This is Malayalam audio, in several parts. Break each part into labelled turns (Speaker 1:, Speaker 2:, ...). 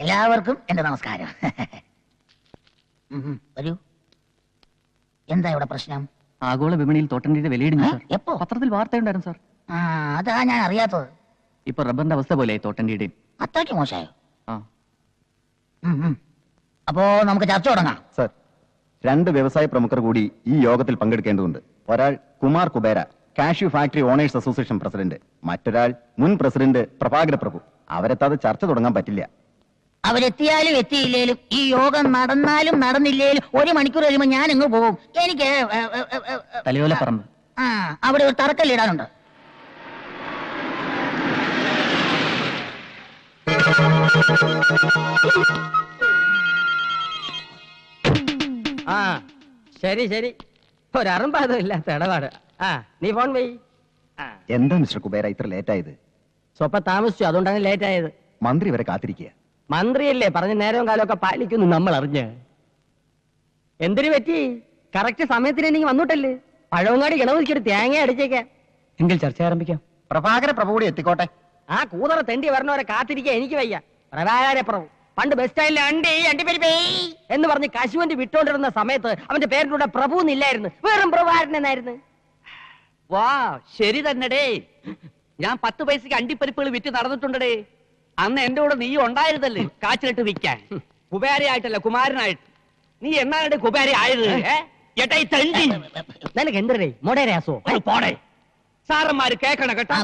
Speaker 1: എല്ലാവർക്കും എന്റെ നമസ്കാരം. വരൂ. എന്താ ഇവിടെ പ്രശ്നം?
Speaker 2: ആഗോള വിപണിയിൽ തോട്ടണ്ടിയുടെ വിലയിടിഞ്ഞു സാർ.
Speaker 1: എപ്പോ?
Speaker 2: പത്രത്തിൽ വാർത്തയുണ്ടായിരുന്നു സാർ.
Speaker 1: അതാ ഞാൻ അറിയാത്തത്.
Speaker 2: ഇപ്പൊ റബ്ബറിന്റെ അവസ്ഥ പോലെയായി തോട്ടണ്ടിയുടെയും.
Speaker 1: അത്രയ്ക്ക് മോശമായോ?
Speaker 2: ആ.
Speaker 1: അപ്പോ നമുക്ക് ചർച്ച തുടങ്ങാം.
Speaker 3: സർ, 2 വ്യവസായ പ്രമുഖർ കൂടി ഈ യോഗത്തിൽ പങ്കെടുക്കേണ്ടതുണ്ട്. ഒരാൾ Kumar Kubera, cashew factory owners association president. മറ്റൊരാൾ മുൻ പ്രസിഡന്റ് പ്രഭാകര പ്രഭു. അവരെത്താതെ ചർച്ച തുടങ്ങാൻ പറ്റില്ല.
Speaker 1: അവരെത്തിയാലും എത്തിയില്ലേലും ഈ യോഗം നടന്നാലും നടന്നില്ലേലും 1 മണിക്കൂർ കഴിയുമ്പോൾ ഞാൻ അങ്ങ് പോകും. എനിക്ക്
Speaker 2: തലയോലപ്പറമ്പ്
Speaker 1: അവിടെ ഒരു തറക്കല്ലിടാനുണ്ട്.
Speaker 4: ശരി ശരി, ഒരറുമ്പാതമില്ലാത്ത ഇടപാട്. നീ ഫോൺ പോയി.
Speaker 3: എന്താ മിസ്റ്റർ കുബേര ഇത്ര ലേറ്റ് ആയത്?
Speaker 4: സ്വപ്പം താമസിച്ചു, അതുകൊണ്ടാണ് ലേറ്റ് ആയത്.
Speaker 3: മന്ത്രി വരെ കാത്തിരിക്കുക.
Speaker 4: മന്ത്രിയല്ലേ പറഞ്ഞ നേരവും കാലമൊക്കെ പാലിക്കുന്നു നമ്മൾ അറിഞ്ഞ്. എന്തിനു പറ്റി? കറക്റ്റ് സമയത്തിന് എനിക്ക് വന്നിട്ടല്ലേ. പഴവങ്ങാടി ഗണപതിക്കൊരു തേങ്ങ അടിച്ചേക്കാം. എങ്കിൽ ചർച്ച ആരംഭിക്കാം.
Speaker 3: പ്രഭാകര പ്രഭു കൂടി എത്തിക്കോട്ടെ.
Speaker 4: ആ കൂതറ തെണ്ടി വരണവരെ കാത്തിരിക്കാൻ എനിക്ക് വയ്യ. പ്രഭാകര പ്രഭു പണ്ട് ബസ് സ്റ്റാൻഡിൽ അണ്ടിപ്പരിപ്പേ എന്ന് പറഞ്ഞ് കശുവണ്ടി വിട്ടോണ്ടിരുന്ന സമയത്ത് അവന്റെ പേരിന്റെ കൂടെ പ്രഭു എന്നില്ലായിരുന്നു, വെറും പ്രഭാകരൻ എന്നായിരുന്നു.
Speaker 5: വാ, ശരി തന്നെടേ. ഞാൻ 10 പൈസക്ക് അണ്ടിപ്പരിപ്പുകൾ വിറ്റ് നടന്നിട്ടുണ്ടേ. അന്ന് എന്റെ കൂടെ നീ ഉണ്ടായിരുന്നല്ലേ കാച്ചിലിട്ട് വിൽക്കാൻ. കുബേരയായിട്ടല്ല, കുമാരനായിട്ട്. നീ എന്നാണ് കുബേര ആയത്?
Speaker 4: നിനക്ക് എന്തരേ മൊടേരാസോ?
Speaker 5: പോടെ. സാറന്മാര് കേക്കണം കേട്ടോ.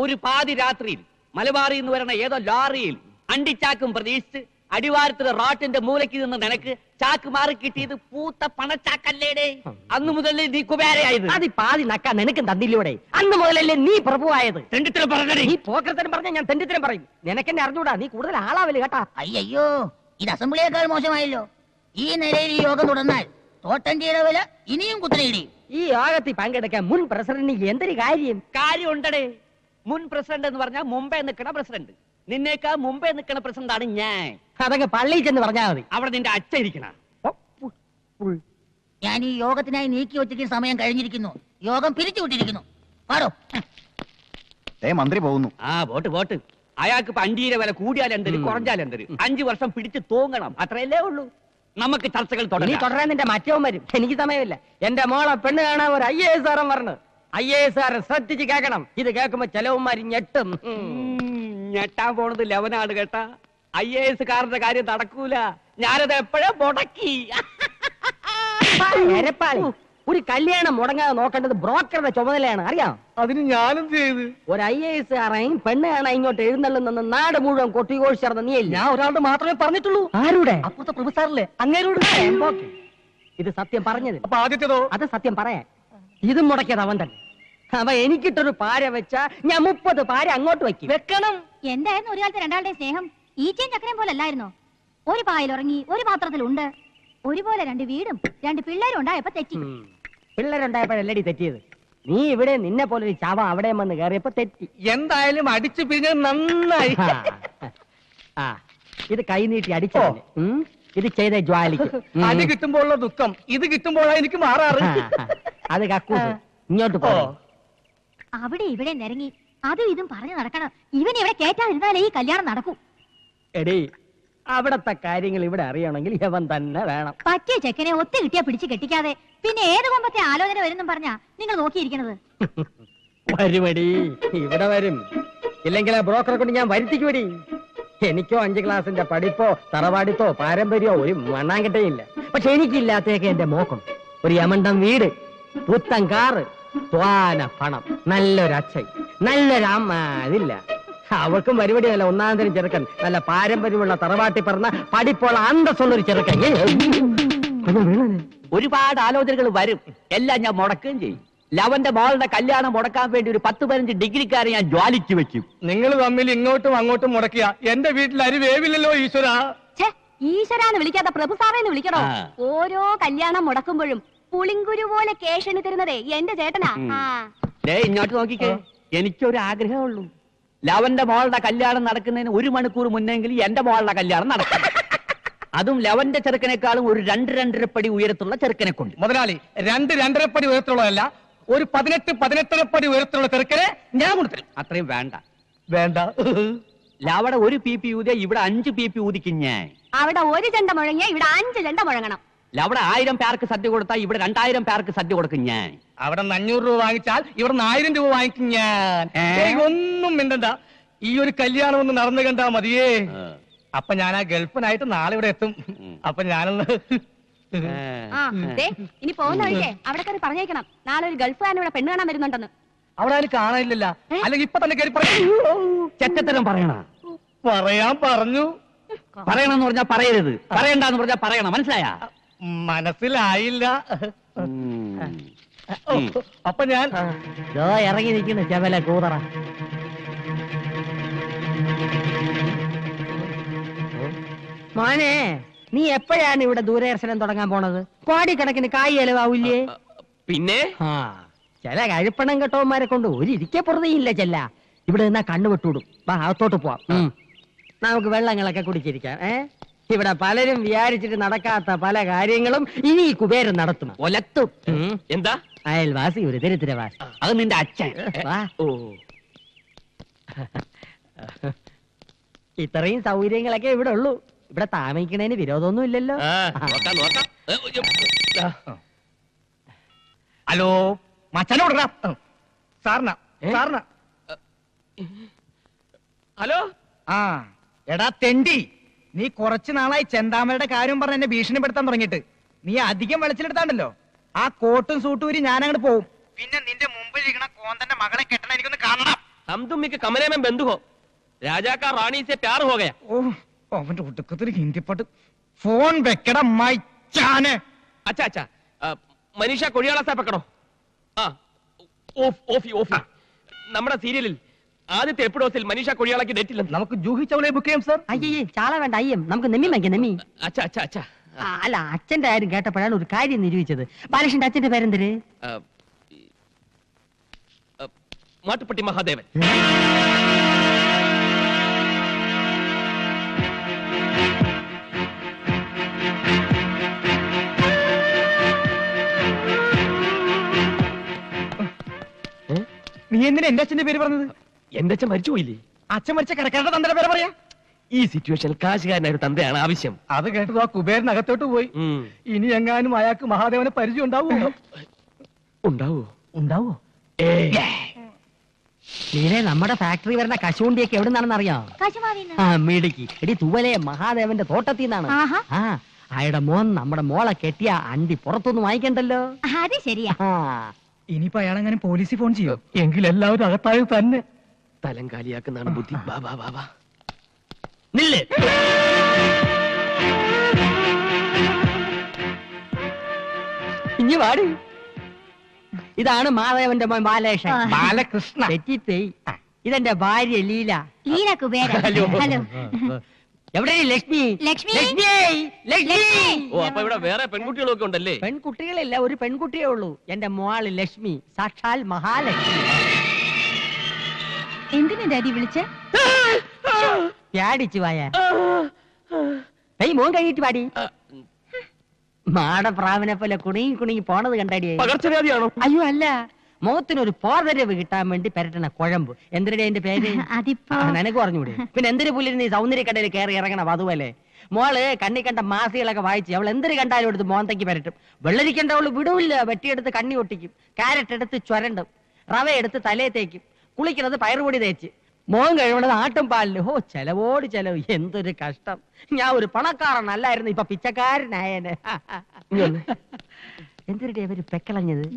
Speaker 5: ഒരു പാതി രാത്രിയിൽ മലബാറിൽ നിന്ന് വരണ ഏതോ ലോറിയിൽ അണ്ടിച്ചാക്കും പ്രതീക്ഷിച്ച് അടിവാരത്തിലെ റോട്ടിന്റെ മൂലയ്ക്ക് നിന്ന് നിനക്ക് ചാക്ക് മാറി കിട്ടിയത് പൂത്ത പണച്ചാക്കല്ലേടേ. അന്ന് മുതലേ നീ കുബേരയായത്.
Speaker 4: അത് പാതി നക്കാ നിനക്കും തന്നില്ലൂടെ? അന്ന് മുതലല്ലേ നീ പ്രഭുവായത്?
Speaker 5: തെണ്ടിത്തരം പറഞ്ഞേ.
Speaker 4: നീ പോക്കരത്തരം പറഞ്ഞ ഞാൻ തെണ്ടിത്തരം പറയും. നിനക്കെന്നെ അറിഞ്ഞൂടാ, നീ കൂടുതൽ ആളാവില്ല കേട്ടാ.
Speaker 1: അയ്യോ, ഇത് അസംബ്ലിയേക്കാൾ മോശമായല്ലോ. ഈ നിലയിൽ ഈ യോഗം തുടർന്നാൽ തോട്ടണ്ടിയുടെ വില ഇനിയും കുത്തനെയിടിയും.
Speaker 4: ഈ യോഗത്തിൽ പങ്കെടുക്കാൻ മുൻ പ്രസിഡന്റിന് എന്തൊരു
Speaker 5: കാര്യം ഉണ്ടടേ. മുൻ പ്രസിഡന്റ് എന്ന് പറഞ്ഞാൽ മുമ്പേ നിൽക്കണ പ്രസിഡന്റ്. നിന്നേക്കാ മുമ്പേ നിൽക്കണ പ്രസിഡന്റാണ് ഞാൻ.
Speaker 4: അതൊക്കെ പള്ളിയിൽ ചെന്ന് പറഞ്ഞാൽ മതി.
Speaker 5: അവിടെ നിന്റെ അച്ഛൻ ഇരിക്കണ.
Speaker 1: ഞാൻ ഈ യോഗത്തിനായി നീക്കി വെച്ചിരിക്കുന്ന സമയം കഴിഞ്ഞിരിക്കുന്നു. യോഗം പിരിച്ചുവിട്ടിരിക്കുന്നു. പാടോ.
Speaker 3: മന്ത്രി പോകുന്നു.
Speaker 5: വോട്ട്. അയാൾക്ക് ഇപ്പൊ അണ്ടിയുടെ വില കൂടിയാലെന്തര് കുറഞ്ഞാലെന്തര് 5 വർഷം പിടിച്ച് തൂങ്ങണം, അത്രയല്ലേ ഉള്ളൂ. നമുക്ക് ചർച്ചകൾ
Speaker 4: തുടരാൻ നിന്റെ മറ്റവൻ വരും. എനിക്ക് സമയമില്ല. എന്റെ മോളെ പെണ്ണ് കാണാൻ ഒരു IAS പറഞ്ഞു. IAS ശ്രദ്ധിച്ച് കേൾക്കണം. ഇത് കേൾക്കുമ്പോ ചെലവന്മാര് ഞെട്ടും.
Speaker 5: ഞെട്ടാൻ പോണത് ലെവനാണ് കേട്ടാ. IAS കാരന്റെ കാര്യം നടക്കൂല. ഞാനത് എപ്പോഴേ മുടക്കി.
Speaker 4: ഒരു കല്യാണം മുടങ്ങാതെ നോക്കേണ്ടത് ബ്രോക്കറുടെ ചുമതലയാണ്, അറിയാം.
Speaker 5: അതിന് ഞാനും ചെയ്ത്.
Speaker 4: ഒരു IAS കാരൻ പെണ്ണ് കാണാൻ ഇങ്ങോട്ട് എഴുന്നള്ളുന്ന നാട് മുഴുവൻ കൊട്ടിഘോഷിച്ചറിഞ്ഞ നീ. ഞാൻ ഒരാളുടെ മാത്രമേ പറഞ്ഞിട്ടുള്ളൂ. ആരുടെ? അപ്പുറത്തെ പ്രൊഫസറിലെ അങ്ങേരോട്. ഇത് സത്യം പറഞ്ഞത്.
Speaker 5: അപ്പൊ ആദ്യത്തേതോ?
Speaker 4: അത് സത്യം പറയാൻ. ഇതും മുടക്കിയത് അവൻ തന്നെ. അവ എനിക്കിട്ടൊരു പാര വെച്ചാ ഞാൻ 30 പാര അങ്ങോട്ട് വെക്കണം.
Speaker 6: എന്തായിരുന്നു ഒരു കാലത്ത് രണ്ടാളുടെ സ്നേഹം? ഈച്ചയും ചക്കരയും പോലെ അല്ലായിരുന്നോ? ഒരു പായിൽ ഉറങ്ങി, ഒരു പാത്രത്തിലുണ്ട്. ഒരുപോലെ 2 വീടും 2 പിള്ളേരും ഉണ്ടായപ്പോ തെറ്റി.
Speaker 4: പിള്ളേരുണ്ടായപ്പോഴല്ലടി തെറ്റിയത്. നീ ഇവിടെ നിന്നെ പോലെ ഒരു ചാവ അവിടെ വന്ന് കയറിയപ്പോ തെറ്റി.
Speaker 5: എന്തായാലും അടിച്ചു പിരിഞ്ഞത് നന്നായി.
Speaker 4: ഇത് കൈനീട്ടി അടിച്ചോ? ഇത് ചെയ്ത ജ്വാലിക്ക്.
Speaker 5: അടി കിട്ടുമ്പോഴുള്ള ദുഃഖം ഇത് കിട്ടുമ്പോഴാണ് എനിക്ക് മാറാറ്.
Speaker 4: അത് കക്കൂസ്. ഇങ്ങോട്ട് പോ.
Speaker 6: അവിടെ ഇവിടെ നിരങ്ങി അതും ഇതും പറഞ്ഞു നടക്കണം. ഇവൻ ഇവിടെ കേറ്റാതിരുന്നാലേ ഈ കല്യാണം നടക്കൂ.
Speaker 4: എടീ, അവിടത്തെ കാര്യങ്ങൾ ഇവിടെ അറിയണമെങ്കിൽ ഇവൻ തന്നെ വേണം.
Speaker 6: പറ്റിയ ചെക്കനെ ഒത്തു കിട്ടിയാ പിടിച്ച് കെട്ടിക്കാതെ പിന്നെ ഏത് കൊമ്പത്തെ ആലോചന വരുന്നും പറഞ്ഞാ നിങ്ങൾ നോക്കിയിരിക്കണത്.
Speaker 4: വരുമടി, ഇവിടെ വരും. ഇല്ലെങ്കിൽ ആ ബ്രോക്കറെ കൊണ്ട് ഞാൻ വരുത്തിക്കുവടി. എനിക്കോ 5 ക്ലാസിന്റെ പഠിപ്പോ തറവാടിത്തോ പാരമ്പര്യമോ ഒരു മണ്ണാങ്കട്ടയില്ല. പക്ഷെ എനിക്കില്ലാത്തേക്ക് എന്റെ മോക്കം. ഒരു യമണ്ടം വീട്, പുത്തൻ കാറ്, ത്വാന പണം, നല്ലൊരച്ഛൻ, നല്ലൊരു അമ്മ. അതില്ല. അവൾക്കും പരിപാടി നല്ല 1-ാം തരം ചെറുക്കൻ, നല്ല പാരമ്പര്യമുള്ള തറവാട്ടി പറഞ്ഞ പഠിപ്പുള്ള അന്തസ്സുള്ളൊരു ചെറുക്കൻ.
Speaker 5: ഒരുപാട് ആലോചനകൾ വരും. എല്ലാം ഞാൻ മുടക്കുകയും ചെയ്യും. ലവന്റെ മോളുടെ കല്യാണം മുടക്കാൻ വേണ്ടി ഒരു 10-15 ഡിഗ്രിക്കാരെ ഞാൻ ജ്വാലിക്ക് വെക്കും.
Speaker 7: നിങ്ങൾ തമ്മിൽ ഇങ്ങോട്ടും അങ്ങോട്ടും മുടക്കിയ എന്റെ വീട്ടിൽ അരി വേവില്ലല്ലോ ഈശ്വര.
Speaker 6: ഈശ്വരാന്ന് വിളിക്കാത്ത പ്രഭു സാറേന്ന് വിളിക്കണോ? ഓരോ കല്യാണം മുടക്കുമ്പോഴും പുളിങ്കുരു പോലെ കേഷണി തരുന്നതേ എന്റെ ചേട്ടനാ.
Speaker 5: ഇങ്ങോട്ട് നോക്കിക്കേ, എനിക്കൊരു ആഗ്രഹമുള്ളൂ. ലവന്റെ മോളുടെ കല്യാണം നടക്കുന്നതിന് 1 മണിക്കൂർ മുന്നെങ്കിലും എന്റെ മോളുടെ കല്യാണം നടക്കും. അതും ലവന്റെ ചെറുക്കനേക്കാളും ഒരു 2-2.5 പടി ഉയരത്തുള്ള ചെറുക്കനെ കൊണ്ട്.
Speaker 7: മുതലാളി, 2-2.5 പടി ഉയരത്തുള്ളതല്ല, ഒരു 18-18.5 പടി ഉയരത്തിലുള്ള ചെറുക്കനെ ഞാൻ കൊടുത്തരും.
Speaker 5: അത്രയും വേണ്ട.
Speaker 7: വേണ്ട.
Speaker 5: അവിടെ 1 PP ഊതിയ ഇവിടെ 5 PP ഊതിക്കും ഞാൻ.
Speaker 6: അവിടെ 1 ചെണ്ട മുഴങ്ങിയ ഇവിടെ 5 ചെണ്ട മുഴങ്ങണം.
Speaker 5: അവിടെ 1000 പേർക്ക് സദ്യ കൊടുത്താൽ ഇവിടെ 2000 പേർക്ക് സദ്യ കൊടുക്കും ഞാൻ.
Speaker 7: അവിടെ 500 രൂപ വാങ്ങിച്ചാൽ ഇവിടെ 1000 രൂപ വാങ്ങിക്കും ഞാൻ. ഒന്നും മിണ്ടണ്ട, ഈ ഒരു കല്യാണം ഒന്ന് നടന്നു കണ്ടാ മതിയേ. അപ്പൊ ഞാൻ ആ ഗൾഫിനായിട്ട് നാളെ ഇവിടെ എത്തും. അപ്പൊ ഞാനൊന്ന്
Speaker 6: ഇനി പോകുന്ന വഴിക്കേ അവിടെ കയറി പറഞ്ഞേക്കണം, നാളെ ഒരു ഗൾഫുകാരൻ ഇവിടെ പെണ്ണ് കാണാൻ വരുന്നുണ്ടെന്ന്.
Speaker 7: അവിടെ ആരും കാണാനില്ലല്ല, അല്ലെങ്കിൽ ഇപ്പൊ തന്നെ കയറി
Speaker 5: ചെറ്റത്തരം പറയണ.
Speaker 7: പറയാൻ പറഞ്ഞു.
Speaker 5: പറയണമെന്ന് പറഞ്ഞാൽ പറയരുത്, പറയണ്ടെന്ന് പറഞ്ഞാൽ പറയണം. മനസ്സിലായ?
Speaker 7: മനസ്സിലായില്ല. അപ്പൊ ഞാൻ
Speaker 4: ഇറങ്ങി നിൽക്കുന്നു ചെവല കൂതറ. മോനെ, നീ എപ്പോഴാണ് ഇവിടെ ദൂരദർശനം തുടങ്ങാൻ പോണത്? കോടിക്കണക്കിന് കായ് ചെലവാവില്ലേ?
Speaker 5: പിന്നെ
Speaker 4: ചില കഴിപ്പണം കെട്ടവന്മാരെ കൊണ്ട് ഒരു ഇരിക്കെ പുറത്തേയില്ല ചെല്ല. ഇവിടെ നിന്നാ കണ്ണു വിട്ടുവിടും. വാ, അകത്തോട്ട് പോവാം. നമുക്ക് വെള്ളങ്ങളൊക്കെ കുടിച്ചിരിക്കാം. ഇവിടെ പലരും വിചാരിച്ചിട്ട് നടക്കാത്ത പല കാര്യങ്ങളും ഇനി ഈ കുബേരൻ നടത്തും.
Speaker 5: ഒലത്തും. എന്താ?
Speaker 4: അയൽവാസി ഒരു ദരിദ്രവാസി.
Speaker 5: അത് നിന്റെ അച്ഛൻ. ഓ,
Speaker 4: ഇത്രയും സൗകര്യങ്ങളൊക്കെ ഇവിടെ ഉള്ളൂ. ഇവിടെ താമസിക്കണേന് വിരോധമൊന്നും ഇല്ലല്ലോ.
Speaker 7: ഹലോ, മച്ചനോട് സാറിന സാറിന.
Speaker 5: ഹലോ.
Speaker 7: ആ എടാ തെണ്ടി, നീ കുറച്ചു നാളായി ചെന്താമരയുടെ കാര്യം പറഞ്ഞ് എന്നെ ഭീഷണിപ്പെടുത്താൻ തുടങ്ങിയിട്ട്. നീ അധികം വെളിച്ചിലെടുത്താണ്ടല്ലോ, ആ കോട്ടും സൂട്ടും ഊരി ഞാൻ അങ്ങോട്ട് പോവും. പിന്നെ നിന്റെ മുമ്പിൽ ഇരിക്കണ കോന്തന്റെ മകളെ കെട്ടണ എനിക്കൊന്ന് കാണണം.
Speaker 5: हम तुम के कमरे में बंद हो. राजा का रानी से प्यार हो गया.
Speaker 7: ഓ, അവന്റെ ഒടുക്കത്തിൽ ഹിന്ദി പാട്ട്. ഫോൺ വെക്കട മൈച്ചാനെ.
Speaker 5: अच्छा अच्छा, मनीषा कोड़ियाला से पकड़ो. ഓഫി ഓഫി. നമ്മുടെ സീരിയലിൽ ആദ്യത്തെ എപ്പിസോഡിൽ മനീഷ കൊടിയാളയ്ക്ക് ഡേറ്റ് ഇല്ല.
Speaker 7: നമുക്ക് ജൂഹി ചൗളയെ ബുക്ക് ചെയ്യാം സാർ.
Speaker 4: അയ്യേ, ചാള വേണ്ട, അയ്യം. നമുക്ക് നെമ്മി വാങ്ങിക്കാം, നെമ്മി.
Speaker 5: അച്ഛാ അച്ഛാ അച്ഛാ.
Speaker 4: അല്ല, അച്ഛന്റെ കാര്യം കേട്ടപ്പോഴാണ് ഒരു കാര്യം നിരൂപിച്ചത്. ബാലകൃഷ്ണന്റെ അച്ഛന്റെ പേരെന്തര്?
Speaker 5: മാട്ടുപ്പെട്ടി മഹാദേവൻ.
Speaker 7: നീ എന്തിനാ എന്റെ അച്ഛന്റെ പേര് പറഞ്ഞത്?
Speaker 5: എന്റെ അച്ഛൻ മരിച്ചുപോയില്ലേ?
Speaker 7: അച്ഛൻ മരിച്ച കടക്കാരുടെ തന്തയുടെ പേര് പറയാ.
Speaker 5: ഈ സിറ്റുവേഷനിൽ കാശുകാരനായ ഒരു തന്തയാണ് ആവശ്യം.
Speaker 7: അത് കേട്ടത് ആ കുബേരനകത്തോട്ട് പോയി. ഇനി എങ്ങാനും അയാൾക്ക് മഹാദേവനെ പരിചയം ഉണ്ടാവുമോ?
Speaker 5: ഉണ്ടാവോ?
Speaker 4: ഉണ്ടാവോ? നീലേ, നമ്മുടെ ഫാക്ടറി വരുന്ന കശുവണ്ടിയൊക്കെ എവിടെ നിന്നാണെന്ന് അറിയാം? മിടുക്കി. എടി, തൂവലെ മഹാദേവന്റെ തോട്ടത്തിൽ നിന്നാണ്. ആ, അയാളുടെ മോൻ നമ്മുടെ മോളെ കെട്ടിയ അണ്ടി പുറത്തൊന്നും വാങ്ങിക്കണ്ടല്ലോ.
Speaker 6: അത് ശരിയാ.
Speaker 7: ഇനിയിപ്പോ അയാളെങ്ങനെ പോലീസിൽ ഫോൺ ചെയ്യോ? എങ്കിൽ എല്ലാവരും അകത്തായത് തന്നെ.
Speaker 5: തലം കാലിയാക്കുന്നതാണ് ബുദ്ധി. വാ വാ വാ വാ. നില്ല്.
Speaker 4: ഇനി വാടി. ഇതാണ് മാധവന്റെ മോൻ ബാലകൃഷ്ണൻ.
Speaker 7: ബാലകൃഷ്ണ.
Speaker 4: തെറ്റിപ്പോയി. ഇതെന്റെ ഭാര്യ ലീല.
Speaker 6: ലീല കുബേര.
Speaker 5: ഹലോ.
Speaker 6: ഹലോ.
Speaker 4: എവിടെ ലക്ഷ്മി?
Speaker 6: ലക്ഷ്മി.
Speaker 4: ലക്ഷ്മി. ലക്ഷ്മി.
Speaker 5: ഓ, അപ്പൊ ഇവിടെ വേറെ പെൺകുട്ടികളൊക്കെ ഉണ്ടല്ലേ?
Speaker 4: പെൺകുട്ടികളില്ല, ഒരു പെൺകുട്ടിയേ ഉള്ളൂ. എന്റെ മോള് ലക്ഷ്മി, സാക്ഷാൽ മഹാലക്ഷ്മി.
Speaker 6: എന്തിനാ ഡാഡി വിളിച്ചേ?
Speaker 4: പ്യാടിച്ചു വായ. മോൻ കഴിഞ്ഞിട്ട് പാടി. മാടപ്രാവിനെ പോലെ കുണുങ്ങി പോണത് കണ്ടാടിയേ.
Speaker 5: പകർച്ചവ്യാധിയാണോ?
Speaker 4: അയ്യോ അല്ല, മുഖത്തിനൊരു പോതരവ് കിട്ടാൻ വേണ്ടി പെരട്ടണ കുഴമ്പ്. എന്തിനാ എന്റെ പേര്? നിനക്ക് പറഞ്ഞൂടെ? പിന്നെ എന്തിനു പുല്ലിന് നീ സൗന്ദര്യക്കടയിൽ കയറി ഇറങ്ങണം? അതുപോലെ മോള് കണ്ണി കണ്ട മാസികളൊക്കെ വായിച്ച് അവൾ എന്തിനു കണ്ടാലും എടുത്ത് മോന്തയ്ക്ക് പരട്ടും. വെള്ളരിക്കണ്ട അവള് വിടൂല്ല. വെട്ടിയെടുത്ത് കണ്ണി ഒട്ടിക്കും, കാരറ്റ് എടുത്ത് ചുരണ്ടും, റവ എടുത്ത് തലയെ തേക്കും, കുളിക്കുന്നത് പയറുപൊടി തേച്ച്, മോൻ കഴിവണത് ആട്ടും പാലില്. ഓ, ചെലവോട് ചെലവ്. എന്തൊരു കഷ്ടം. ഞാൻ ഒരു പണക്കാരനല്ലായിരുന്നു, ഇപ്പൊ പിച്ചക്കാരനായനെ. എന്തൊരു അവര് പെക്കളഞ്ഞത്.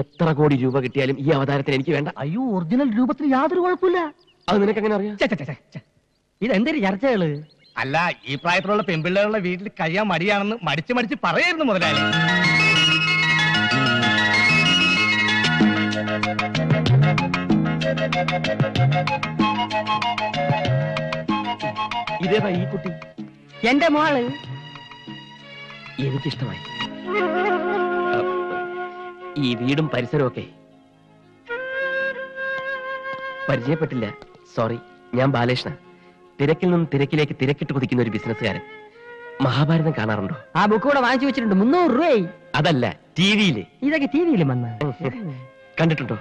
Speaker 5: എത്ര കോടി രൂപ കിട്ടിയാലും ഈ അവതാരത്തിന് എനിക്ക് വേണ്ട.
Speaker 4: അയ്യോ, ഒറിജിനൽ രൂപത്തിന് യാതൊരു കുഴപ്പമില്ല.
Speaker 5: അത് നിനക്ക് എങ്ങനെ അറിയാം?
Speaker 4: ഇതെന്തൊരു ചർച്ചകള്?
Speaker 7: അല്ല, ഈ പ്രായത്തിലുള്ള പെൺപിള്ളേരുള്ള വീട്ടിൽ കഴിയാൻ മടിയാണെന്ന് മടിച്ച് പറയായിരുന്നു മുതലാളി.
Speaker 5: ഇതേതാ ഈ കുട്ടി?
Speaker 4: എന്റെ മോള്.
Speaker 5: എനിക്കിഷ്ടമായി. ഈ വീടും പരിസരവും ഒക്കെ പരിചയപ്പെട്ടില്ല. സോറി. ഞാൻ ബാലകൃഷ്ണൻ. തിരക്കിൽ നിന്നും തിരക്കിലേക്ക് തിരക്കിട്ട് കുതിക്കുന്ന ഒരു ബിസിനസ്സുകാരൻ. മഹാഭാരതം കാണാറുണ്ടോ?
Speaker 4: ആ ബുക്ക് കൂടെ വാങ്ങിച്ചു വെച്ചിട്ടുണ്ട്. 300 രൂപയായി.
Speaker 5: അതല്ല, ടിവിയില്.
Speaker 4: ഇതൊക്കെ ടിവിയിലും വന്ന
Speaker 5: കണ്ടിട്ടുണ്ടോ?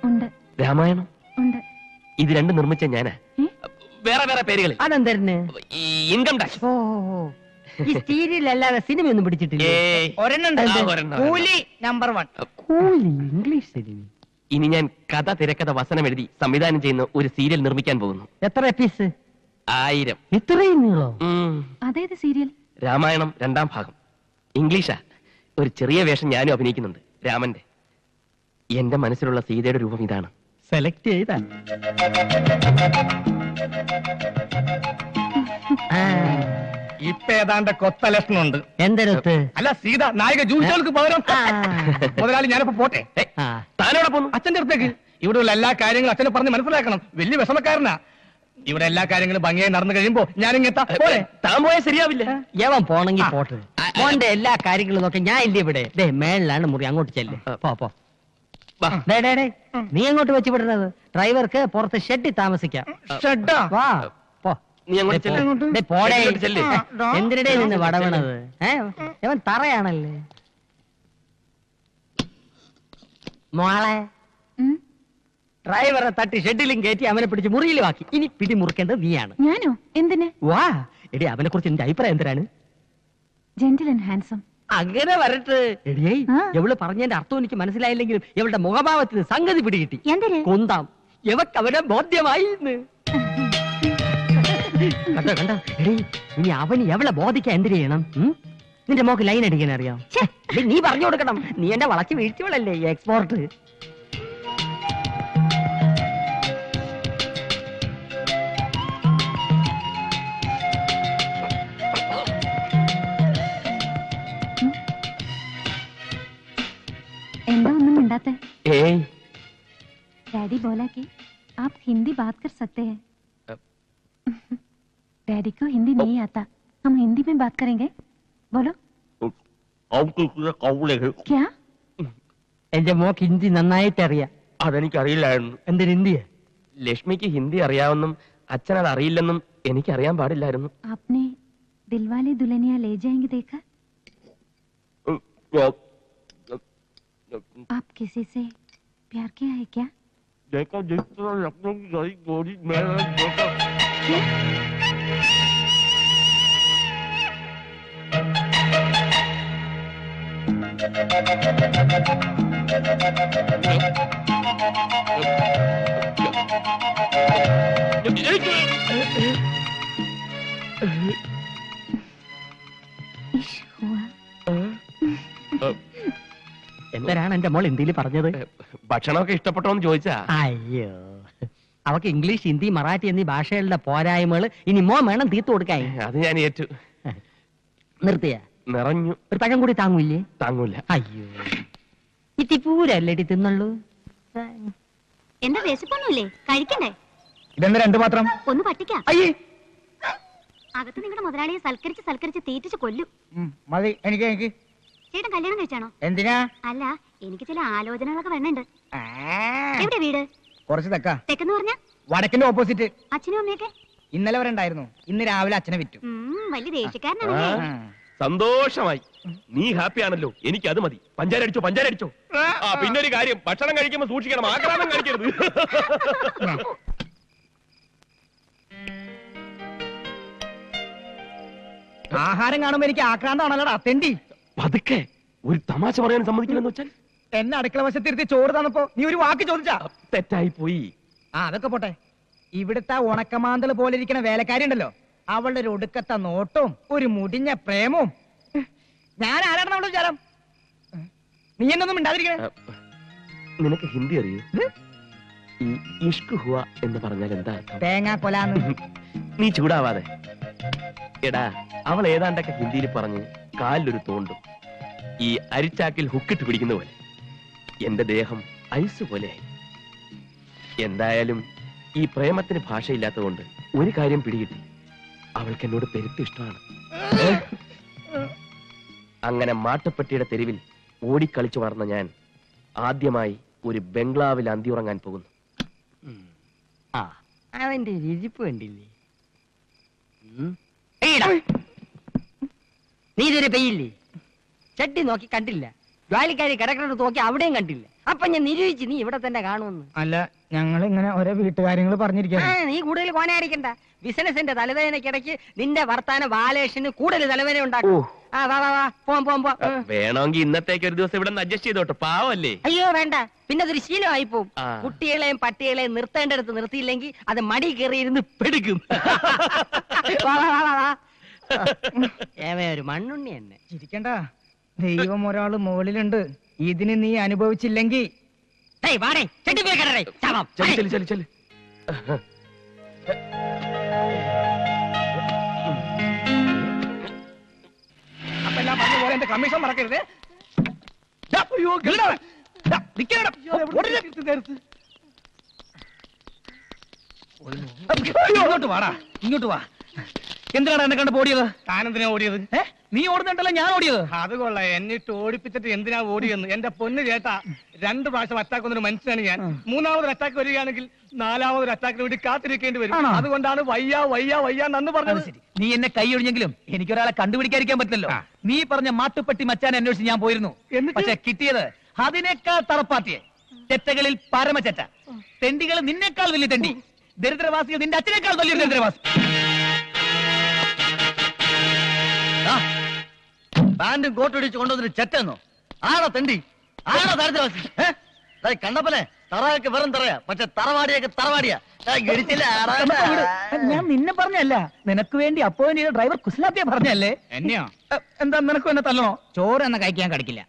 Speaker 6: ഉണ്ട്.
Speaker 5: രാമായണം
Speaker 6: ഉണ്ട്.
Speaker 5: ഇത് രണ്ടും നിർമ്മിച്ച ഞാനാ. വേറെ വേറെ പേരുകൾ.
Speaker 4: അതെന്തരന്?
Speaker 5: Income tax.
Speaker 4: ഓ ഈ സീരിയൽ അല്ലാതെ സിനിമയൊന്നും പിടിച്ചിട്ടില്ല.
Speaker 7: കൂലി നമ്പർ 1.
Speaker 4: കൂലി ഇംഗ്ലീഷ് സിനിമ.
Speaker 5: ഇനി ഞാൻ കഥ, തിരക്കഥ, വസനം എഴുതി സംവിധാനം ചെയ്യുന്ന ഒരു സീരിയൽ നിർമ്മിക്കാൻ പോകുന്നു.
Speaker 4: എത്ര എപ്പീസ്?
Speaker 5: 1000.
Speaker 4: ഇത്രയും നീളോ?
Speaker 6: അതേത് സീരിയൽ?
Speaker 5: രാമായണം 2ാം ഭാഗം. ഇംഗ്ലീഷാ. ഒരു ചെറിയ വേഷം ഞാനും അഭിനയിക്കുന്നുണ്ട്, രാമന്റെ. എന്റെ മനസ്സിലുള്ള സീതയുടെ രൂപം ഇതാണ്.
Speaker 4: സെലക്ട് ചെയ്താ?
Speaker 7: ഇപ്പൊ ഏതാണ്ട് കൊത്ത ലക്ഷണമുണ്ട്.
Speaker 4: എന്തരത്ത്?
Speaker 7: അല്ല സീത നായിക ജൂലികൾക്ക് പകരം. മുതലാളി ഞാനിപ്പോ പോട്ടെ.
Speaker 5: താനോടെ പോന്നു?
Speaker 7: അച്ഛന്റെ അടുത്തേക്ക്. ഇവിടെയുള്ള എല്ലാ കാര്യങ്ങളും അച്ഛനെ പറഞ്ഞ് മനസ്സിലാക്കണം. വലിയ വിഷമക്കാരനാ. ഇവിടെ എല്ലാ കാര്യങ്ങളും ഭംഗിയായി നടന്നു കഴിയുമ്പോ ഞാനിങ്ങെത്താ.
Speaker 5: താൻ പോയാൽ ശരിയാവില്ല.
Speaker 4: യവൻ പോണെങ്കി പോട്ടെ. മോന്റെ എല്ലാ കാര്യങ്ങളും നോക്കി ഞാൻ ഇല്ല ഇവിടെ. ദേ മേളിലാണ് മുറി, അങ്ങോട്ട് ചെല്ല്. പോ. നീ എങ്ങോട്ട് വെച്ച് വിടുന്നത്? ഡ്രൈവർക്ക് പുറത്ത് ഷെഡിൽ താമസിക്കാം.
Speaker 7: ഷെഡാ?
Speaker 4: വാ പോ.
Speaker 5: നീ അങ്ങോട്ട് ചെല്ല്.
Speaker 4: ദേ പോടേ.
Speaker 5: അങ്ങോട്ട് ചെല്ല്.
Speaker 4: എന്തിനിടെ നിന്ന് വടവണത്? ഇവൻ തറയാണല്ലേ. മോളെ ഡ്രൈവറെ തട്ടി ഷെഡിലും കയറ്റി അവനെ പിടിച്ച് മുറിയിലും ആക്കി. ഇനി പിടി മുറിക്കേണ്ടത് നീയാണ്.
Speaker 6: ഞാനോ? എന്തിന്?
Speaker 4: വാ എടി, അവനെ കുറിച്ച് നിന്റെ അഭിപ്രായം എന്തിനാണ്?
Speaker 6: Gentle and handsome.
Speaker 4: അങ്ങനെ വരട്ടെ. എടിയേ,
Speaker 6: ആ.
Speaker 4: എവള് പറഞ്ഞതിന്റെ അർത്ഥം എനിക്ക് മനസ്സിലായില്ലെങ്കിലും ഇവളുടെ മുഖഭാവത്തിന് സംഗതി പിടികിട്ടി.
Speaker 6: എന്തിന്?
Speaker 4: കൊന്താം. എവക്ക് അവനെ ബോധ്യമായി. കണ്ടോ എടി, ഇനി അവന് എവളെ ബോധിക്കാൻ എന്തിനു ചെയ്യണം? നിന്റെ മോക്ക് ലൈൻ അടിക്കാൻ അറിയാം? നീ പറഞ്ഞു കൊടുക്കണം. നീ എന്റെ വളച്ച് വീഴ്ചകളല്ലേ എക്സ്പോർട്ട്.
Speaker 6: എന്താ ഒന്നും മിണ്ടാത്തെ?
Speaker 5: ഏയ്,
Speaker 6: डैडी बोला कि आप हिंदी बात कर सकते हैं. डैडी को हिंदी नहीं आता, हम हिंदी में बात करेंगे. बोलो. क्या?
Speaker 4: എന്റെ മോക്ക് ഹിന്ദി നന്നായിട്ട് അറിയാം.
Speaker 5: അതെനിക്കറിയില്ലായിരുന്നു.
Speaker 4: എന്തിന് ഹിന്ദിയാ?
Speaker 5: ലക്ഷ്മിക്ക് ഹിന്ദി അറിയാമെന്നും അച്ഛൻ അത് അറിയില്ലെന്നും എനിക്കറിയാൻ പാടില്ലായിരുന്നു.
Speaker 6: आपने दिलवाले दुल्हनिया ले जाएंगे देखा? आप किसी से प्यार किया है क्या? इश्क हुआ.
Speaker 4: എന്തരാണ് എന്റെ മോൾ ഹിന്ദിയിൽ പറഞ്ഞത്?
Speaker 5: ഭക്ഷണമൊക്കെ ഇഷ്ടപ്പെട്ടോന്ന് ചോദിച്ചാ.
Speaker 4: അയ്യോ, അവക്ക് ഇംഗ്ലീഷ്, ഹിന്ദി, മറാഠി എന്നീ ഭാഷകളുടെ പോരായ്മകൾ ഇനി മോ വേണം തീർത്തു കൊടുക്കാൻ.
Speaker 5: അത് ഞാൻ ഏറ്റു.
Speaker 4: നിർത്തിയ
Speaker 5: നിറഞ്ഞു.
Speaker 4: ഒരു പഴം കൂടി താങ്ങൂല്ലേ?
Speaker 5: താങ്ങൂല.
Speaker 4: അയ്യോ, ഇത്തിപ്പൂരല്ലേടി തിന്നുള്ളൂ.
Speaker 6: എന്താ വിശപ്പൊന്നുമില്ലേ? കഴിക്കണ്ടേ?
Speaker 7: ഇതെന്താ 2 പാത്രം?
Speaker 6: ഒന്ന് പട്ടിക്കാം.
Speaker 7: അയ്യേ,
Speaker 6: അകത്ത് നിങ്ങളുടെ മുതലാളിയെ സൽക്കരിച്ച് തീറ്റിച്ച് കൊല്ലും.
Speaker 7: മതി. എനിക്ക്
Speaker 6: ചേട്ടൻ കല്യാണം കഴിച്ചാണോ?
Speaker 7: എന്തിനാ?
Speaker 6: അല്ല, എനിക്ക് ചില ആലോചനകളൊക്കെ വരണുണ്ട്. എവിടെ വീട്?
Speaker 7: കുറച്ച് തെക്കാ.
Speaker 6: തെക്കെന്ന് പറഞ്ഞ
Speaker 7: വടക്കിന്റെ ഓപ്പോസിറ്റ്.
Speaker 6: അച്ഛനും അമ്മയൊക്കെ
Speaker 7: ഇന്നലെ വരെ ഉണ്ടായിരുന്നു. ഇന്ന് രാവിലെ അച്ഛനെ വിറ്റു.
Speaker 6: വലിയ ദേഷ്യക്കാരനാണല്ലേ?
Speaker 5: സന്തോഷമായി. നീ ഹാപ്പി ആണല്ലോ, എനിക്ക് അത് മതി. പഞ്ചാര അടിച്ചോ. പിന്നെ ഒരു കാര്യം, ഭക്ഷണം കഴിക്കുമ്പോ സൂക്ഷിക്കണം, ആക്രാന്തം കഴിക്കരുത്.
Speaker 7: ആഹാരം കാണുമ്പോ എനിക്ക് ആക്രാന്താണല്ലോടാ തെണ്ടി.
Speaker 5: പതുക്കെ, ഒരു തമാശ പറയാൻ സമ്മതിക്കില്ലെന്ന് വെച്ചാൽ.
Speaker 7: എന്നെ അടുക്കള വശത്തിരുത്തി ചോറ് തന്നപ്പോ നീ ഒരു വാക്ക് ചോദിച്ചാ?
Speaker 5: തെറ്റായി പോയി.
Speaker 7: അതൊക്കെ പോട്ടെ. ഇവിടുത്തെ ഉണക്കമാന്തൽ പോലെ ഇരിക്കുന്ന വേലക്കാരി ഉണ്ടല്ലോ, അവളുടെ ഒരു ഒടുക്കത്തെ നോട്ടവും ഒരു മുടിഞ്ഞ പ്രേമവും. ഞാൻ ആരാണെന്ന് അവളുടെ വിചാരം? നീ എന്നൊന്നും മിണ്ടാതിരിക്കണേ.
Speaker 5: നിനക്ക് ഹിന്ദി അറിയൂ? ഈ ഇഷ്ക് ഹുവ എന്ന് പറഞ്ഞാൽ എന്താ?
Speaker 7: തേങ്ങാ കൊലാന്ന്.
Speaker 5: നീ ചൂടാവാതെ. എടാ, അവൾ ഏതാണ്ടൊക്കെ ഹിന്ദിയിൽ പറഞ്ഞ് കാലിലൊരു തോണ്ടും. ഈ അരിച്ചാക്കിൽ ഹുക്കിട്ട് പിടിക്കുന്ന പോലെ എന്റെ ദേഹം ഐസ് പോലെയായി. എന്തായാലും ഈ പ്രേമത്തിന് ഭാഷയില്ലാത്തതുകൊണ്ട് ഒരു കാര്യം പിടികിട്ടി, അവൾക്ക് എന്നോട് പെരുത്ത് ഇഷ്ടമാണ്. അങ്ങനെ മാട്ടുപ്പെട്ടിയുടെ തെരുവിൽ ഓടിക്കളിച്ചു വളർന്ന ഞാൻ ആദ്യമായി ഒരു ബംഗ്ലാവിൽ അന്തിയുറങ്ങാൻ പോകുന്നു.
Speaker 4: അവന്റെ രുചിപ്പ് കണ്ടില്ലേ? നീ ഇതുവരെ പെയ്യില്ലേ? ചട്ടി നോക്കി കണ്ടില്ല, ജോലിക്കാരി കിടക്കുന്നത് നോക്കി അവിടെയും കണ്ടില്ല. അപ്പൊ ഞാൻ നിരൂപിച്ച് നീ ഇവിടെ തന്നെ കാണുമെന്ന്.
Speaker 7: അല്ല, ഞങ്ങൾ ഇങ്ങനെ ഓരോ വീട്ടുകാര്യങ്ങൾ പറഞ്ഞിരിക്കുന്നു.
Speaker 4: നീ കൂടുതൽ കോനയടിക്കണ്ട. ബിസിനസിന്റെ തലവേദനക്കിടയ്ക്ക് നിന്റെ വർത്താന ബാലേഷന് കൂടുതൽ തലവേദന ഉണ്ടാക്കും. ആ വാ വാ വാ പോം.
Speaker 8: വേണമെങ്കിൽ ഇന്നത്തേക്ക് ഒരു ദിവസം ഇവിടെ അഡ്ജസ്റ്റ് ചെയ്തോട്ടെ, പാവല്ലേ.
Speaker 4: അയ്യോ വേണ്ട, പിന്നെ അതൊരു ശീലമായി പോവും. കുട്ടികളെയും പട്ടികളെയും നിർത്തേണ്ടടുത്ത് നിർത്തിയില്ലെങ്കിൽ അത് മടി കയറിയിരുന്ന് പെടുക്കും. ഒരു മണ്ണുണ്ണി തന്നെ.
Speaker 7: ചിരിക്കണ്ട, ദൈവം ഒരാള് മുകളിലുണ്ട്. ഇതിന് നീ അനുഭവിച്ചില്ലെങ്കിൽ
Speaker 9: അപ്പൊ എല്ലാം പറഞ്ഞ പോലെ എന്റെ കമ്മീഷൻ മറക്കരുത്. ഇങ്ങോട്ട് വാടാ, ഇങ്ങോട്ട് വാ. എന്തിനാണ് എന്നെ കണ്ട് ഓടിയത്? താനെന്തിനാ ഓടിയത്? നീ ഓടുന്നുണ്ടല്ലോ, ഞാൻ ഓടിയത്. അത് കൊള്ളാം, എന്നിട്ട് ഓടിപ്പിച്ചിട്ട് എന്തിനാ ഓടിയെന്ന്. എന്റെ പൊന്ന് ചേട്ടാ, 2 പ്രാവശ്യം അറ്റാക്ക് വന്നൊരു മനുഷ്യനാണ് ഞാൻ. 3ാമതൊരു അറ്റാക്ക് വരികയാണെങ്കിൽ 4ാമതൊരു അറ്റാക്കിന് വേണ്ടി കാത്തിരിക്കേണ്ടി വരും. അതുകൊണ്ടാണ് വയ്യ നന്ന് പറഞ്ഞത്.
Speaker 7: നീ എന്നെ കൈ ഒഴിഞ്ഞെങ്കിലും എനിക്കൊരാളെ കണ്ടുപിടിക്കാതിരിക്കാൻ പറ്റില്ലല്ലോ. നീ പറഞ്ഞ മാട്ടുപ്പെട്ടി മച്ചാൻ അന്വേഷിച്ച് ഞാൻ പോയിരുന്നു. പക്ഷെ കിട്ടിയത് അതിനേക്കാൾ തറപ്പാത്തിയെ. ചെറ്റകളിൽ പരമചെറ്റ, തെണ്ടികൾ നിന്നേക്കാൾ വലിയ തെണ്ടി, ദരിദ്രവാസികൾ നിന്റെ അച്ഛനേക്കാൾ വലിയ ദരിദ്രവാസി.
Speaker 10: പാന്റും കോട്ടും ഇടിച്ച് കൊണ്ടുവന്നിട്ട് ചെറ്റെന്നോ? ആണോ തെണ്ടി? ആണോ ദരിദ്രവാസി? കണ്ടപ്പനെ തറയൊക്കെ വെറും തറയാ, പക്ഷെ തറവാടിയൊക്കെ തറവാടിയാ.
Speaker 7: ഞാൻ നിന്നെ പറഞ്ഞല്ല, നിനക്ക് വേണ്ടി അപ്പോയിന്റ് ചെയ്ത ഡ്രൈവർ കുസ്ലാപ്പിയെ പറഞ്ഞല്ലേ.
Speaker 9: എന്നെയോ?
Speaker 7: എന്താ നിനക്കും എന്നെ തല്ലണോ? ചോറ് എന്നെ കഴിക്കാൻ കടിക്കില്ല.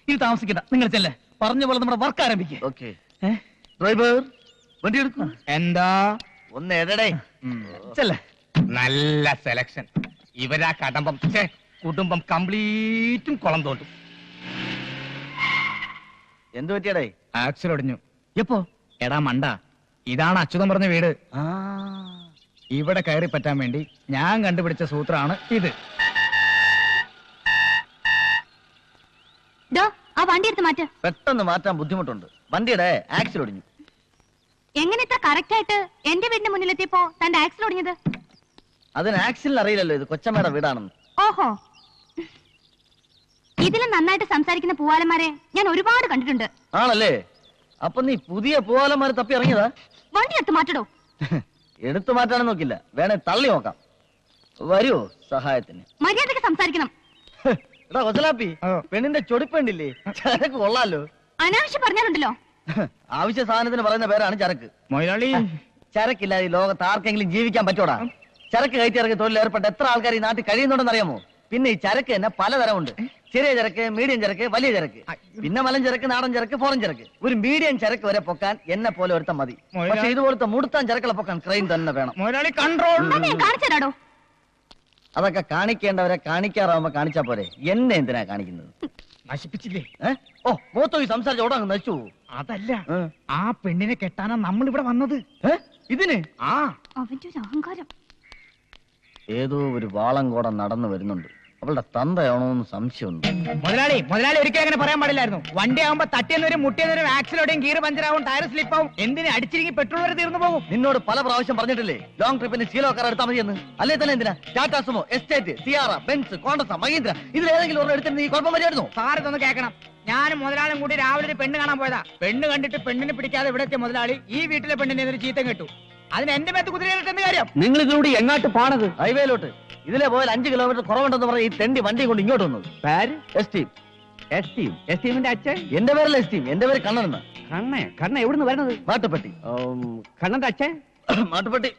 Speaker 7: ഇത് താമസിക്കണ്ട, നിങ്ങൾ ചെല്ലേ. പറഞ്ഞ പോലെ നമ്മുടെ വർക്ക് ആരംഭിക്കുക.
Speaker 10: ഡ്രൈവർ വണ്ടി എടുക്കും.
Speaker 7: എന്താ
Speaker 10: ഒന്ന് എടടേ
Speaker 7: ചെല്ലേ.
Speaker 9: നല്ല സെലക്ഷൻ. ഇവരാ കടമ്പം കുടുംബം കംപ്ലീറ്റും കുളം തോണ്ടും.
Speaker 10: എന്ത് പറ്റിയടേ?
Speaker 7: ആക്സിൽ ഒടിഞ്ഞു. എപ്പോ? എടാ മണ്ട, ഇതാണ് അച്യുതം പറഞ്ഞ വീട്. ഇവിടെ കയറി പറ്റാൻ വേണ്ടി ഞാൻ കണ്ടുപിടിച്ച സൂത്രമാണ് ഇത്.
Speaker 6: ആ വണ്ടി എടുത്ത് മാറ്റ.
Speaker 10: പെട്ടെന്ന് മാറ്റാൻ ബുദ്ധിമുട്ടുണ്ട്. വണ്ടിയുടെ ആക്സിൽ ഒടിഞ്ഞു.
Speaker 6: എങ്ങനെ ഇത്ര കറക്റ്റ് ആയിട്ട് എന്റെ വീടിന്റെ മുന്നിലെത്തിയപ്പോ തന്റെ ആക്സിൽ ഒടിഞ്ഞത്?
Speaker 10: അതിന് ആക്സിലിന് അറിയില്ലല്ലോ ഇത് കൊച്ചമ്മയുടെ വീടാണെന്ന്.
Speaker 6: ഓഹോ, ഇതിലും നന്നായിട്ട് സംസാരിക്കുന്ന പൂവാലന്മാരെ ഞാൻ ഒരുപാട് കണ്ടിട്ടുണ്ട്.
Speaker 10: ആണല്ലേ? അപ്പൊ നീ പുതിയ പൂവാലന്മാരെ തപ്പി ഇറങ്ങിയതാ?
Speaker 6: വണ്ടി എടുത്ത് മാറ്റടോ.
Speaker 10: എടുത്തു മാറ്റാനും നോക്കില്ല, വേണേ തള്ളി നോക്കാം. വരുവോ സഹായത്തിന്?
Speaker 6: മര്യാദക്ക് സംസാരിക്കണം.
Speaker 10: എടാ കൊച്ചലാപ്പി, പെണ്ണിന്റെ ചൊടിപ്പെണ്ടില്ലേ? ചരക്ക് കൊള്ളാലോ.
Speaker 6: അനാവശ്യം പറഞ്ഞാലുണ്ടല്ലോ.
Speaker 10: ആവശ്യ സാധനത്തിന് പറയുന്ന പേരാണ് ചരക്ക്.
Speaker 7: മൊയ്ലാളി,
Speaker 10: ചരക്കില്ലാതെ ഈ ലോകത്ത് ആർക്കെങ്കിലും ജീവിക്കാൻ പറ്റൂടാ? ചരക്ക് കയറ്റി ഇറക്കി തൊഴിൽ ഏർപ്പെട്ട എത്ര ആൾക്കാർ ഈ നാട്ടിൽ കഴിയുന്നുണ്ടെന്ന് അറിയാമോ? പിന്നെ ഈ ചരക്ക് തന്നെ പലതരമുണ്ട്. ചെറിയ ചരക്ക്, മീഡിയം ചരക്ക്, വലിയ ചരക്ക്, പിന്നെ മലം ചരക്ക്, നാടൻ ചരക്ക്, ഫോറൻ ചരക്ക്. ഒരു മീഡിയം ചരക്ക് വരെ പൊക്കാൻ എന്നെ പോലെ ഒരുത്തം മതി. പക്ഷെ ഇതുപോലത്തെ മുടുത്താൻ ചരക്കുകളെ പൊക്കാൻ ക്രെയിൻ തന്നെ വേണം.
Speaker 6: കാണിച്ചോ?
Speaker 10: അതൊക്കെ കാണിക്കേണ്ടവരെ കാണിക്കാറാവുമ്പോ കാണിച്ചാ പോരെ. എന്നെ എന്തിനാ കാണിക്കുന്നത്?
Speaker 7: നശിപ്പിച്ചില്ലേ?
Speaker 10: ഓ മൂത്തോ ഈ സംസാരിച്ച ഓടാ നശിച്ചു.
Speaker 7: അതല്ല, ആ പെണ്ണിനെ കെട്ടാനാ നമ്മൾ ഇവിടെ വന്നത്.
Speaker 10: ഇതിന്
Speaker 6: അവന്റെ ഒരു അഹങ്കാരം.
Speaker 10: ഏതോ ഒരു വാളങ്കോടം നടന്നു വരുന്നുണ്ട്. അവളുടെ തന്തയാണോന്ന് സംശയമുണ്ട്.
Speaker 7: മുതലാളി ഒരിക്കലും അങ്ങനെ പറയാൻ പാടില്ലായിരുന്നു. വണ്ടി ആവുമ്പോ തട്ടിയെന്നവരും മുട്ടിയെന്നവരും ആക്സിലോടെയും ഗീർ പഞ്ചറാവും, ടയർ സ്ലിപ്പാവും, എന്തിന് അടിച്ചിരിക്കും പെട്രോൾ വരെ തീർന്നു പോകും.
Speaker 10: നിന്നോട് പല പ്രാവശ്യം പറഞ്ഞിട്ടില്ലേ ലോങ് ട്രിപ്പിന് ശീലോ കാർ എടുത്താൽ മതിയെന്ന്? അല്ലേ തന്നെ എന്തിനാ Tata Sumo, estate, Sierra, Benz, Contessa, Mahindra ഇതിലേതെങ്കിലും ഒരെണ്ണം എടുത്തിട്ട് നീ കുഴപ്പം വരികയായിരുന്നു?
Speaker 7: സാറ് ഇതൊന്ന് കേൾക്കണം. ഞാനും മുതലാളും കൂടി രാവിലെ ഒരു പെണ്ണ് കാണാൻ പോയതാ. പെണ്ണ് കണ്ടിട്ട് പെണ്ണിനെ പിടിക്കാതെ ഇവിടെ എത്തിയ മുതലാളി ഈ വീട്ടിലെ പെണ്ണിനെ ഒരു ചീത്തം കേട്ടു. അതിന് എന്റെ മേത്ത് കുതിരയിട്ട് എന്ത് കാര്യം?
Speaker 5: നിങ്ങൾ ഇതിലൂടെ എങ്ങോട്ട് പോണത്?
Speaker 10: ഹൈവേയിലോട്ട്. ഇതിലെ പോയാൽ 5 കിലോമീറ്റർ കുറവുണ്ടെന്ന് പറഞ്ഞ ഈ തെണ്ടി വണ്ടി കൊണ്ട് ഇങ്ങോട്ട് വന്നത്.
Speaker 5: പേര്
Speaker 10: എസ്റ്റീം.
Speaker 5: എസ്റ്റീമിന്റെ അച്ഛൻ?
Speaker 10: എന്റെ പേരല്ല എസ്റ്റീം, എന്റെ പേര് കണ്ണനെന്ന്.
Speaker 5: കണ്ണ എവിടുന്ന് വരുന്നത്?
Speaker 10: മാട്ടുപ്പെട്ടി.
Speaker 5: കണ്ണന്റെ അച്ഛൻ?
Speaker 10: മാട്ടുപ്പെട്ടി.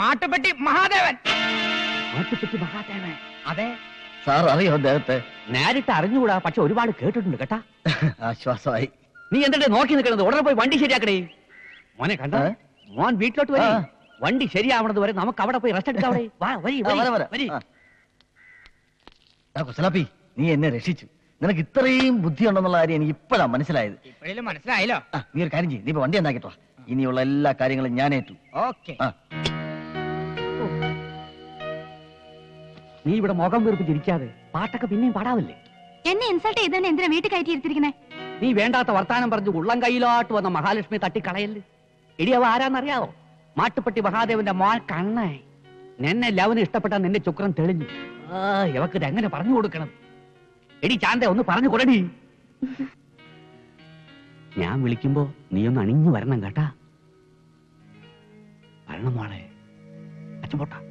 Speaker 7: മാട്ടുപ്പെട്ടി മഹാദേവൻ. അതെ
Speaker 10: സാർ അറിയോ അദ്ദേഹത്തെ?
Speaker 5: നേരിട്ട് അറിഞ്ഞുകൂടാ, പക്ഷെ ഒരുപാട് കേട്ടിട്ടുണ്ട് കേട്ടാ.
Speaker 10: ആശ്വാസമായി.
Speaker 5: നീ എന്തിട്ട് നോക്കി നിൽക്കുന്നത്? ഉടനെ പോയി വണ്ടി ശരിയാക്കണേ. മോനെ കണ്ട, മോൻ വീട്ടിലോട്ട് വരി. വണ്ടി ശരിയാവണത് വരെ നമുക്ക് അവിടെ പോയി റെസ്റ്റ് എടുക്കാം.
Speaker 10: കുസലാപ്പി, നീ എന്നെ രക്ഷിച്ചു. നിനക്ക് ഇത്രയും ബുദ്ധി ഉണ്ടെന്നുള്ള കാര്യം എനിക്ക് ഇപ്പോഴാ മനസ്സിലായത്.
Speaker 7: ഇപ്പോഴും മനസ്സിലായല്ലോ.
Speaker 10: നീ ഒരു കാര്യം ചെയ്യും, നീ ഇപ്പൊ വണ്ടി എന്താക്കിട്ടോ. ഇനിയുള്ള എല്ലാ കാര്യങ്ങളും ഞാൻ ഏറ്റു.
Speaker 7: ഓക്കെ.
Speaker 5: നീ ഇവിടെ മുഖം വീർപ്പിച്ചിരിക്കാതെ പാട്ടൊക്കെ പിന്നെയും പാടാവില്ലേ?
Speaker 6: എന്നെ ഇൻസൾട്ട് ചെയ്തന്നെ എന്തിനാ വീട്ടിൽ കയറ്റി ഇരുത്തിരിക്കണേ?
Speaker 5: നീ വേണ്ടാത്ത വർത്താനം പറഞ്ഞു ഉള്ളം കയ്യിലോട്ട് വന്ന മഹാലക്ഷ്മി തട്ടിക്കളയല്ലേ. എടി അവ ആരാന്നറിയാവോ? മാട്ടുപ്പെട്ടി മഹാദേവന്റെ മോൾ കണ്ണേ. നിന്നെ ലവന് ഇഷ്ടപ്പെട്ട നിന്റെ ചുക്രം തെളിഞ്ഞു. ഇവക്ക് എങ്ങനെ പറഞ്ഞു കൊടുക്കണം? എടി ചാന്ത ഒന്ന് പറഞ്ഞു കൊടുടി. ഞാൻ വിളിക്കുമ്പോ നീ ഒന്ന് അണിഞ്ഞു വരണം കേട്ടാ. വരണം മോളെ. അച്ഛൻ പോട്ടാ.